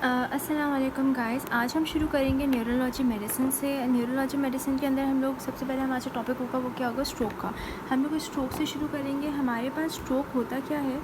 अस्सलाम वालेकुम गाइस। आज हम शुरू करेंगे न्यूरोलॉजी मेडिसिन से। न्यूरोलॉजी मेडिसिन के अंदर हम लोग सबसे पहले हमारा जो टॉपिक होगा वो क्या होगा, स्ट्रोक का। हम लोग स्ट्रोक से शुरू करेंगे। हमारे पास स्ट्रोक होता क्या है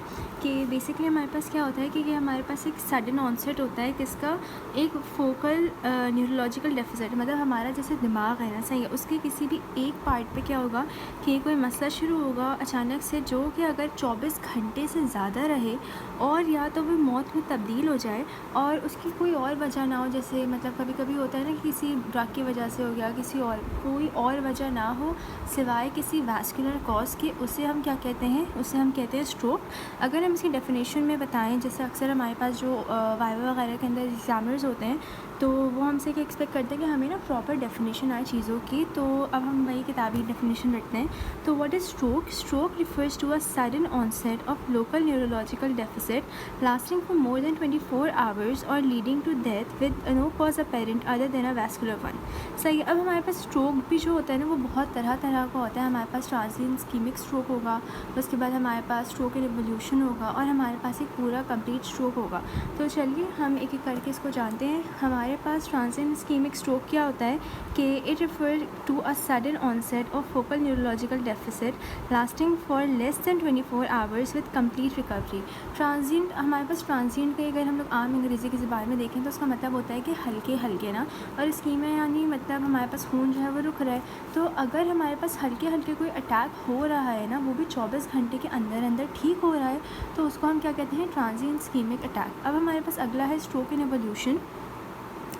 कि बेसिकली हमारे पास क्या होता है कि हमारे पास एक सडन ऑनसेट होता है किसका, एक फोकल न्यूरोलॉजिकल डेफिसिट, मतलब हमारा जैसे दिमाग है ना, सही है, उसके किसी भी एक पार्ट पे क्या होगा कि कोई मसला शुरू होगा अचानक से, जो कि अगर 24 घंटे से ज़्यादा रहे और या तो वो मौत में तब्दील हो जाए और उसकी कोई और वजह ना हो। जैसे मतलब कभी कभी होता है ना कि किसी ड्रग की वजह से हो गया, किसी और कोई और वजह ना हो सिवाय किसी वैस्कुलर कॉज के, उसे हम क्या कहते हैं, उसे हम कहते हैं स्ट्रोक। अगर हम इसकी डेफिनेशन में बताएं, जैसे अक्सर हमारे पास जो वाइवा वगैरह के अंदर एग्जामिनर्स होते हैं तो वो हमसे क्या एक्सपेक्ट करते हैं कि हमें ना प्रॉपर डेफिनेशन आए चीज़ों की। तो अब हम वही किताबी डेफिनेशन रखते हैं। तो what is stroke? Stroke refers to a sudden onset of local neurological deficit lasting for more than 24 hours और leading to death with no cause apparent other than a vascular one. सही है। अब हमारे पास stroke भी जो होता है ना वो बहुत तरह तरह का होता है। हमारे पास ट्रांसिएंट इस्केमिक स्ट्रोक होगा, उसके बाद हमारे पास स्ट्रोक इन एवोल्यूशन होगा और हमारे पास एक पूरा कंप्लीट स्ट्रोक होगा। तो चलिए हम एक एक करके इसको जानते हैं। हमारे पास ट्रांसिएंट इस्केमिक स्ट्रोक क्या होता है कि it refer to a sudden onset of focal neurological deficit lasting for less than 24 hours with complete recovery. Transient, हमारे पास ट्रांसिएंट के अगर हम लोग आम अंग्रेज़ी की ज़बान में देखें तो उसका मतलब होता है कि हल्के हल्के ना, और इस्कीमिया यानी मतलब हमारे पास खून जो है वो रुक रहा है। तो अगर हमारे पास हल्के हल्के कोई अटैक हो रहा है ना, वो भी 24 घंटे के अंदर अंदर ठीक हो रहा है, तो उसको हम क्या कहते हैं, ट्रांसिएंट इस्कीमिक अटैक। अब हमारे पास अगला है stroke in evolution.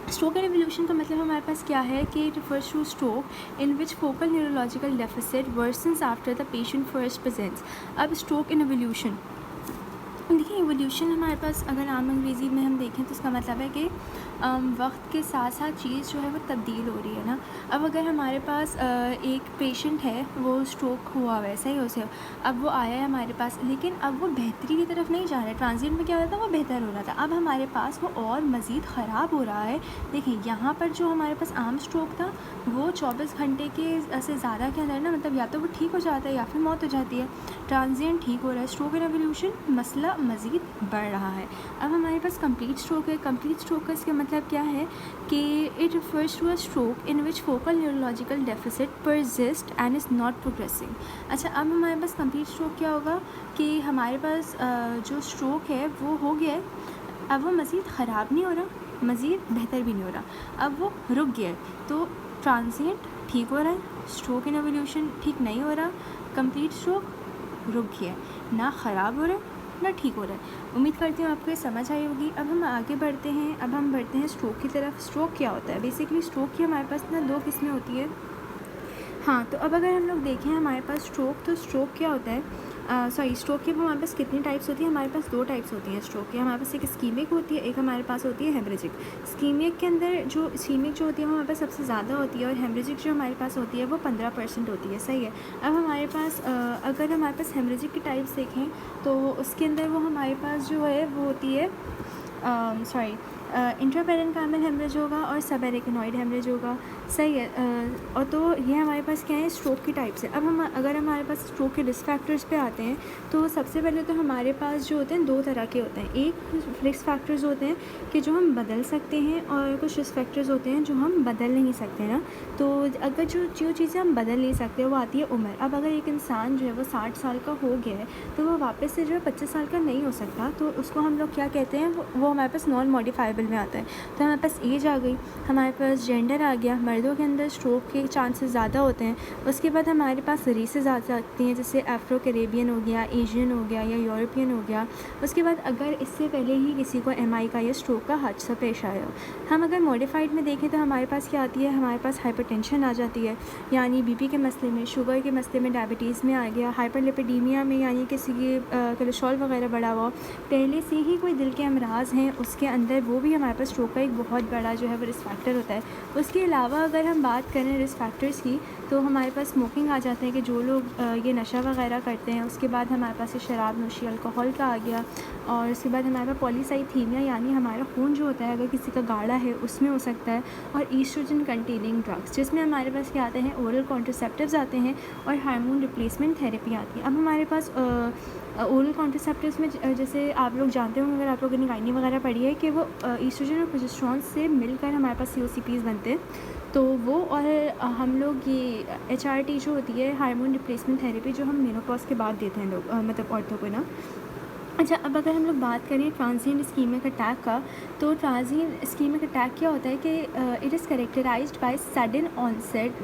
Stroke in evolution का मतलब हमारे पास क्या है कि it refers two stroke in which focal neurological deficit versions after the patient first presence. अब स्ट्रोक इन एवोल्यूशन, देखिए एवोल्यूशन हमारे पास अगर आम अंग्रेज़ी में हम देखें तो इसका मतलब है कि वक्त के साथ साथ चीज़ जो है वो तब्दील हो रही है ना। अब अगर हमारे पास एक पेशेंट है, वो स्ट्रोक हुआ वैसा ही उसे, अब वो आया है हमारे पास, लेकिन अब वो बेहतरी की तरफ नहीं जा रहा है। ट्रांजिएंट में क्या हो रहा था, वो बेहतर हो रहा था, अब हमारे पास वो और मज़ीद ख़राब हो रहा है। देखिए यहाँ पर जो हमारे पास आम स्ट्रोक था वो 24 घंटे के से ज़्यादा के अंदर ना, मतलब या तो वो ठीक हो जाता है या फिर मौत हो जाती है। ट्रांजिएंट ठीक हो रहा है। स्ट्रोक इन एवोल्यूशन मसला मज़ीद बढ़ रहा है। अब हमारे पास कंप्लीट स्ट्रोक है। कंप्लीट स्ट्रोक का इसका मतलब क्या है कि it refers to a stroke in which focal neurological deficit persist and is not progressing. अच्छा, अब हमारे पास कंप्लीट स्ट्रोक क्या होगा कि हमारे पास जो स्ट्रोक है वो हो गया है, अब वो मज़ीद ख़राब नहीं हो रहा, मज़ीद बेहतर भी नहीं हो रहा, अब वो रुक गया है। तो ट्रांजिएंट ठीक हो रहा है, स्ट्रोक इन एवोल्यूशन ठीक नहीं हो रहा, कंप्लीट स्ट्रोक रुक गया है, ना ख़राब हो रहा है ना ठीक हो रहा है। उम्मीद करती हूँ आपको ये समझ आई होगी। अब हम आगे बढ़ते हैं। अब हम बढ़ते हैं स्ट्रोक की तरफ। स्ट्रोक क्या होता है? बेसिकली स्ट्रोक की हमारे पास ना दो किस्में होती है। हाँ, तो अब अगर हम लोग देखें हमारे पास स्ट्रोक, तो स्ट्रोक क्या होता है, स्ट्रोक की हमारे पास कितनी टाइप्स होती है? हमारे पास दो टाइप्स होती हैं स्ट्रोक की। हमारे पास एक इस्कीमिक होती है, एक हमारे पास होती है हेमरेजिक। इस्कीमिक के अंदर जो इस्कीमिक जो होती है वो हमारे पास सबसे ज़्यादा होती है, और हेमरेजिक जो हमारे पास होती है वो 15% होती है। सही है। अब हमारे पास अगर हमारे पास हेमरेजिक की टाइप्स देखें तो उसके अंदर वो हमारे पास जो है वो होती है इंट्रापेरेन्काइमल हेमरेज होगा और सबएरेकिनॉइड हेमरेज होगा। सही है। और तो ये हमारे पास क्या है, स्ट्रोक की टाइप्स है। अब हम अगर हमारे पास स्ट्रोक के रिस्क फैक्टर्स पे आते हैं तो सबसे पहले तो हमारे पास जो होते हैं दो तरह के होते हैं। एक रिस्क फैक्टर्स होते हैं कि जो हम बदल सकते हैं, और कुछ रिस्क फैक्टर्स होते हैं जो हम बदल नहीं सकते ना। तो अगर जो चीज़ें हम बदल नहीं सकते वो आती है उम्र। अब अगर एक इंसान जो है वो 60 साल का हो गया है तो वो वापस से जो है 25 साल का नहीं हो सकता, तो उसको हम लोग क्या कहते हैं, वो हमारे पास नॉन मॉडिफाइबल में आता है। तो हमारे पास एज आ गई, हमारे पास जेंडर आ गया, मर्दों के अंदर स्ट्रोक के चांसेस ज़्यादा होते हैं। उसके बाद हमारे पास रेसेस आ सकती हैं, जैसे अफ्रो कैरेबियन हो गया, एशियन हो गया या यूरोपियन हो गया। उसके बाद अगर इससे पहले ही किसी को एमआई का या स्ट्रोक का हादसा पेश आया हो। हम अगर मॉडिफाइड में देखें तो हमारे पास क्या आती है, हमारे पास हाइपरटेंशन आ जाती है, यानी बीपी के मसले में, शुगर के मसले में, डायबिटीज़ में आ गया, हाइपरलिपिडीमिया में, यानी किसी की कोलेस्ट्रॉल वगैरह बढ़ा हुआ, पहले से ही कोई दिल के अमराज हैं उसके अंदर, वो भी हमारे पास स्ट्रोक का एक बहुत बड़ा जो है वो रिस्क फैक्टर होता है। उसके अलावा अगर हम बात करें रिस्क फैक्टर्स की, तो हमारे पास स्मोकिंग आ जाते हैं कि जो लोग ये नशा वगैरह करते हैं। उसके बाद हमारे पास ये शराब नोशी अल्कोहल का आ गया, और उसके बाद हमारे पास पॉलीसाइथीमिया यानी हमारा खून जो होता है अगर किसी का गाढ़ा है उसमें हो सकता है, और ईस्ट्रोजन कंटेनिंग ड्रग्स जिसमें हमारे पास क्या आते हैं, ओरल कॉन्ट्रासेप्टिव्स आते हैं और हार्मोन रिप्लेसमेंट थेरेपी आती है। अब हमारे पास ओरल कॉन्ट्रासेप्टिव्स में जैसे आप लोग जानते होंगे, अगर आप लोगों ने गाइनी वगैरह पढ़ी है, कि वो ईस्ट्रोजन और प्रोजेस्टेरोन से मिलकर हमारे पास COCPs बनते हैं, तो वो और हम लोग ये HRT जो होती है हार्मोन रिप्लेसमेंट थेरेपी, जो हम मेनोपॉज के बाद देते हैं लोग, मतलब औरतों को ना। अच्छा, अब अगर हम लोग बात करें ट्रांजिएंट इस्कीमिक अटैक का, तो ट्रांजिएंट इस्कीमिक अटैक क्या होता है कि it is characterized by sudden onset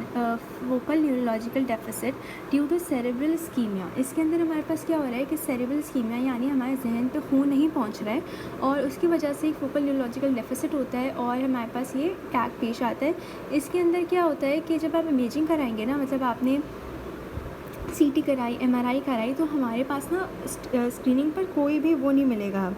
focal neurological deficit due to cerebral ischemia. इसके अंदर हमारे पास क्या हो रहा है कि सेरेब्रल इस्कीमिया यानी हमारे जहन पे खून नहीं पहुंच रहा है, और उसकी वजह से एक फोकल न्यूरोलॉजिकल डेफिसिट होता है और हमारे पास ये अटैक पेश आता है। इसके अंदर क्या होता है कि जब आप इमेजिंग कराएंगे ना, मतलब आपने CT कराई, MRI कराई, तो हमारे पास ना स्क्रीनिंग पर कोई भी वो नहीं मिलेगा,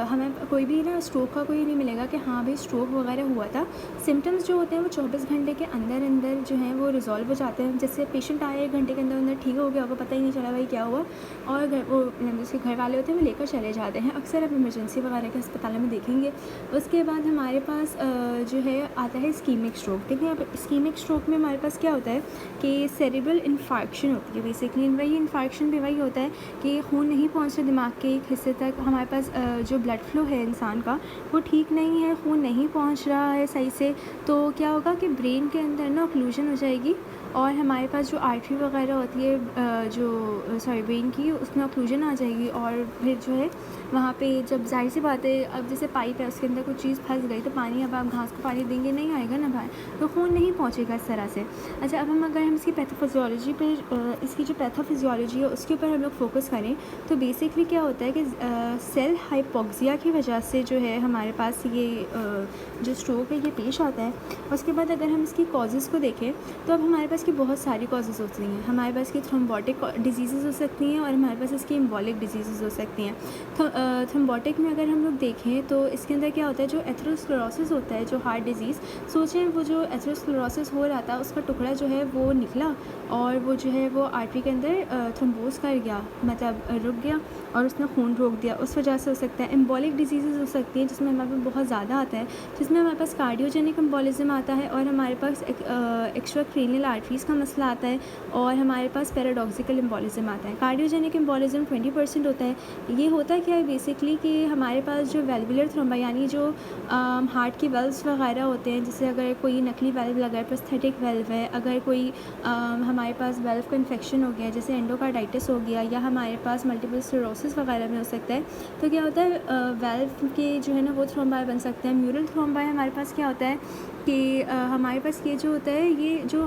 हमें कोई भी ना स्ट्रोक का कोई नहीं मिलेगा कि हाँ भाई स्ट्रोक वगैरह हुआ था। सिम्टम्स जो होते हैं वो 24 घंटे के अंदर अंदर जो हैं वो रिजॉल्व हो जाते हैं। जैसे पेशेंट आए 1 घंटे के अंदर अंदर ठीक हो गया होगा, पता ही नहीं चला भाई क्या हुआ, और वो जिसके घर वाले होते हैं वो लेकर चले जाते हैं। अक्सर आप इमरजेंसी वगैरह के अस्पतालों में देखेंगे। उसके बाद हमारे पास जो है आता है इस्कीमिक स्ट्रोक। देखिए, अब इस्कीमिक स्ट्रोक में हमारे पास क्या होता है कि सेरेब्रल इन्फार्क्शन होती है। बेसिकली वही इन्फार्क्शन भी वही होता है कि खून नहीं पहुँच रहा दिमाग के एक हिस्से तक, हमारे पास जो ब्लड फ्लो है इंसान का वो ठीक नहीं है, खून नहीं पहुंच रहा है सही से, तो क्या होगा कि ब्रेन के अंदर ना ऑक्लूजन हो जाएगी, और हमारे पास जो आर्टरी वगैरह होती है जो ब्रेन की, उसमें ऑक्लूजन आ जाएगी, और फिर जो है वहाँ पे जब जाहिर सी बात है, अब जैसे पाइप है उसके अंदर कुछ चीज़ फंस गई, तो पानी, अब आप घास को पानी देंगे नहीं आएगा ना बाहर, तो खून नहीं पहुँचेगा इस तरह से। अच्छा, अब अगर हम इसकी पैथोफिजियोलॉजी पे, इसकी जो पैथोफिजियोलॉजी है उसके ऊपर हम लोग फोकस करें, तो बेसिकली क्या होता है कि सेल हाइपोक्सिया की वजह से जो है हमारे पास ये जो स्ट्रोक है ये पेश आता है। उसके बाद अगर हम इसकी कॉजेज़ को देखें, तो अब हमारे पास की बहुत सारी कॉजेज़ होती हैं। हमारे पास की थ्रोम्बोटिक डिजीज़ हो सकती हैं, और हमारे पास इसकी एम्बोलिक डिजीज़ हो सकती हैं। थ्रोम्बोटिक में अगर हम लोग देखें तो इसके अंदर क्या होता है, जो एथेरोस्क्लेरोसिस होता है, जो हार्ट डिजीज़, सोचें वो जो एथेरोस्क्लेरोसिस हो रहा था उसका टुकड़ा जो है वो निकला, और वो जो है वो आर्टरी के अंदर थ्रोम्बोज कर गया, मतलब रुक गया, और उसने खून रोक दिया, उस वजह से हो सकता है। एम्बोलिक डिजीज़ हो सकती हैं जिसमें हमारे पास बहुत ज़्यादा आता है, जिसमें हमारे पास कार्डियोजेनिक एम्बोलिज्म आता है, और हमारे पास एक्स्ट्रा क्रेनियल आर्टरीज़ का मसला आता है, और हमारे पास पैराडॉक्सिकल एम्बोलिज्म आता है। कार्डियोजेनिक एम्बोलिज्म 20% होता है। ये होता क्या है बेसिकली कि हमारे पास जो वेल्वुलर थ्रोम्बा यानी जो हार्ट के वेल्व्स वगैरह होते हैं, जैसे अगर कोई नकली वेल्व लगा है, प्रोस्थेटिक वेल्व है, अगर कोई हमारे पास वेल्व का इन्फेक्शन हो गया जैसे एंडोकार्डाइटिस हो गया, या हमारे पास मल्टीपल स्क्लेरोसिस वगैरह में हो सकता है, तो क्या होता है वेल्व के जो है ना वो थ्रोम्बाई बन सकते हैं। म्यूरल थ्रोम्बाई हमारे पास क्या होता है कि हमारे पास ये जो होता है, ये जो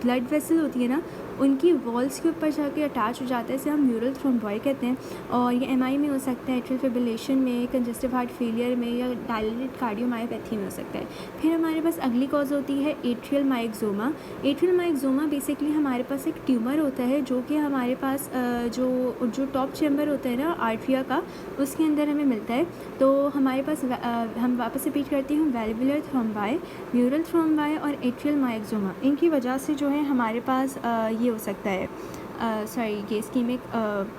ब्लड वेसल होती है ना, उनकी वॉल्स के ऊपर जाके अटैच हो जाता है, इसे हम म्यूरल थ्रोम्बॉय कहते हैं। और ये MI में हो सकता है, एट्रियल फिब्रिलेशन में, कंजेस्टिव हार्ट फेलियर में, या डायलेटेड कार्डियोमायोपैथी में हो सकता है। फिर हमारे पास अगली कॉज होती है एट्रियल माइक्सोमा। एट्रियल माइक्सोमा बेसिकली हमारे पास एक ट्यूमर होता है जो कि हमारे पास जो टॉप चैम्बर होता है ना आर्ट्रिया का, उसके अंदर हमें मिलता है। तो हमारे पास हम वापस रिपीट करती हूँ, वेल्वुलर थ्रोम्बाई, म्यूरल थ्रोम्बाई और एट्रियल माइक्सोमा, इनकी वजह से जो है हमारे पास ये हो सकता है ये इस्कीमिक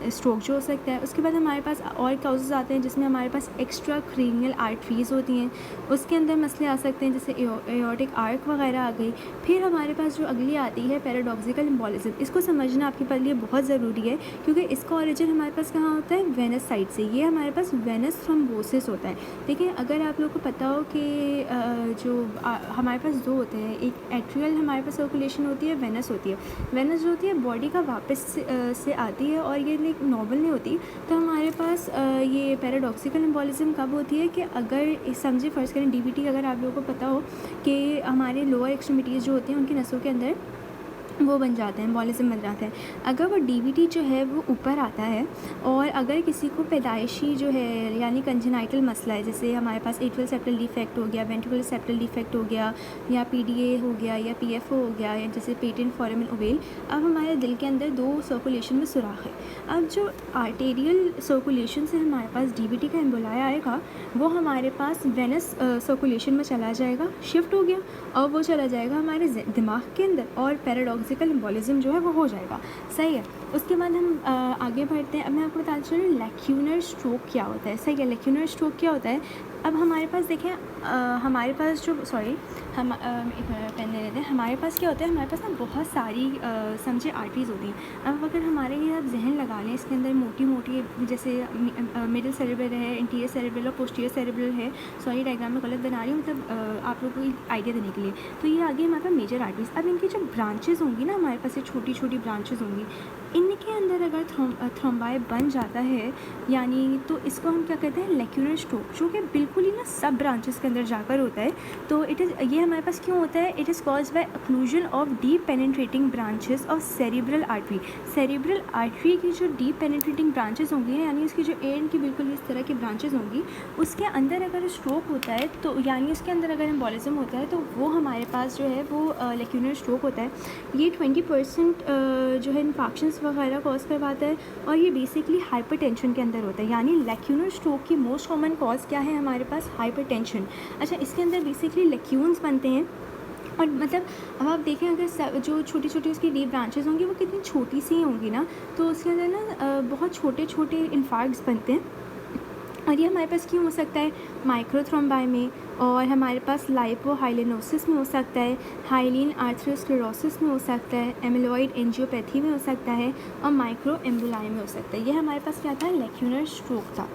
स्ट्रोक जो हो सकता है। उसके बाद हमारे पास और काउजेज़ आते हैं जिसमें हमारे पास एक्स्ट्रा क्रेनियल आर्टरीज़ होती हैं, उसके अंदर मसले आ सकते हैं, जैसे एओर्टिक आर्क वगैरह आ गई। फिर हमारे पास जो अगली आती है पैराडॉक्सिकल एम्बोलिज्म, इसको समझना आपके लिए बहुत ज़रूरी है क्योंकि इसका ओरिजिन हमारे पास कहाँ होता है, वेनस साइड से। ये हमारे पास वेनस थ्रोम्बोसिस होता है। देखिए, अगर आप लोगों को पता हो कि जो हमारे पास दो होते हैं, एक एट्रियल हमारे पास सर्कुलेशन होती है, वेनस होती है। वेनस जो होती है बॉडी का वापस से आती है और ये लाइक नॉर्मल नहीं होती। तो हमारे पास ये पैराडॉक्सिकल एम्बोलिज्म कब होती है कि अगर समझे फ़र्ज़ करें DVT, अगर आप लोगों को पता हो कि हमारे लोअर एक्सट्रीमिटीज़ जो होती हैं उनकी नसों के अंदर वो बन जाते हैं, एम्बोलिज़्म बन जाते हैं। अगर वो डीवीटी जो है वो ऊपर आता है और अगर किसी को पैदाइशी जो है यानी कंजेनाइटल मसला है, जैसे हमारे पास एट्रियल सेप्टल डिफेक्ट हो गया, वेंट्रिकुलर सेप्टल डिफेक्ट हो गया, या पीडीए हो गया, या पीएफओ हो गया, या जैसे पेटेंट फोरामेन ओवेल, अब हमारे दिल के अंदर 2 सर्कुलेशन में सुराख है। अब जो आर्टेरियल सर्कुलेशन से हमारे पास डीवीटी का एम्बोलाई आएगा वो हमारे पास वेनस सर्कुलेशन में चला जाएगा, शिफ्ट हो गया, और वो चला जाएगा हमारे दिमाग के अंदर और पैराडॉक्सिकल एम्बोलिज्म जो है वो हो जाएगा। सही है। उसके बाद हम आगे बढ़ते हैं। अब मैं आपको बताना चाह रही हूँ लेक्यूनर स्ट्रोक क्या होता है। सही है, लेक्यूनर स्ट्रोक क्या होता है। अब हमारे पास देखें, हमारे पास जो हम एक मिनट पेन दे लेते हैं। हमारे पास क्या होता है, हमारे पास ना बहुत सारी समझे आर्टरीज़ होती हैं। अब अगर हमारे ये आप जहन लगा लें, इसके अंदर मोटी मोटी जैसे मिडिल सेरेब्रल है, इंटीरियर सेरेब्रल और पोस्टीरियर सेरेब्रल है। सॉरी, डायग्राम में गलत बना रही हूँ, मतलब आप लोगों को आइडिया देने के लिए। तो ये आगे हमारे पास मेजर आर्टरीज। अब इनकी जो ब्रांचेज़ होंगी ना, हमारे पास ये छोटी छोटी ब्रांचेज़ होंगी, इनके अंदर अगर थ्रोम्बाई बन जाता है, यानी तो इसको हम क्या कहते हैं, लेक्यूनर स्ट्रोक, जो कि बिल्कुल ही ना सब ब्रांचेस के अंदर जाकर होता है। तो ये हमारे पास क्यों होता है, it is caused by occlusion of deep penetrating branches of cerebral artery. Cerebral artery की जो डीप पेनिट्रेटिंग ब्रांचेस होंगी, यानी इसकी जो एंड की बिल्कुल इस तरह की ब्रांचेस होंगी, उसके अंदर अगर स्ट्रोक होता है, तो यानी उसके अंदर अगर एम्बोलिज्म होता है, तो वो हमारे पास जो है वो लेक्यूनर स्ट्रोक होता है। ये 20% जो है इन्फेक्शंस वगैरह कॉज करवाता है, और ये बेसिकली हाइपरटेंशन के अंदर होता है। यानी लेक्यूनर स्ट्रोक की मोस्ट कॉमन कॉज क्या है हमारे पास, हाइपरटेंशन। अच्छा, इसके अंदर बेसिकली लेक्यून्स बनते हैं, और मतलब अब आप देखें, अगर जो छोटी छोटी उसकी डीप ब्रांचेस होंगी वो कितनी छोटी सी होंगी ना, तो उसके अंदर ना बहुत छोटे छोटे इन्फार्क्ट्स बनते हैं। और ये हमारे पास क्यों हो सकता है, माइक्रोथ्रोम्बाई में, और हमारे पास लाइपोहाइलिनोसिस में हो सकता है, हाइलिन आर्थरोस्क्लेरोसिस में हो सकता है, एमिलॉइड एंजियोपैथी में हो सकता है, और माइक्रो एम्बुलाई में हो सकता है। ये हमारे पास क्या था, लेक्यूनर स्ट्रोक था।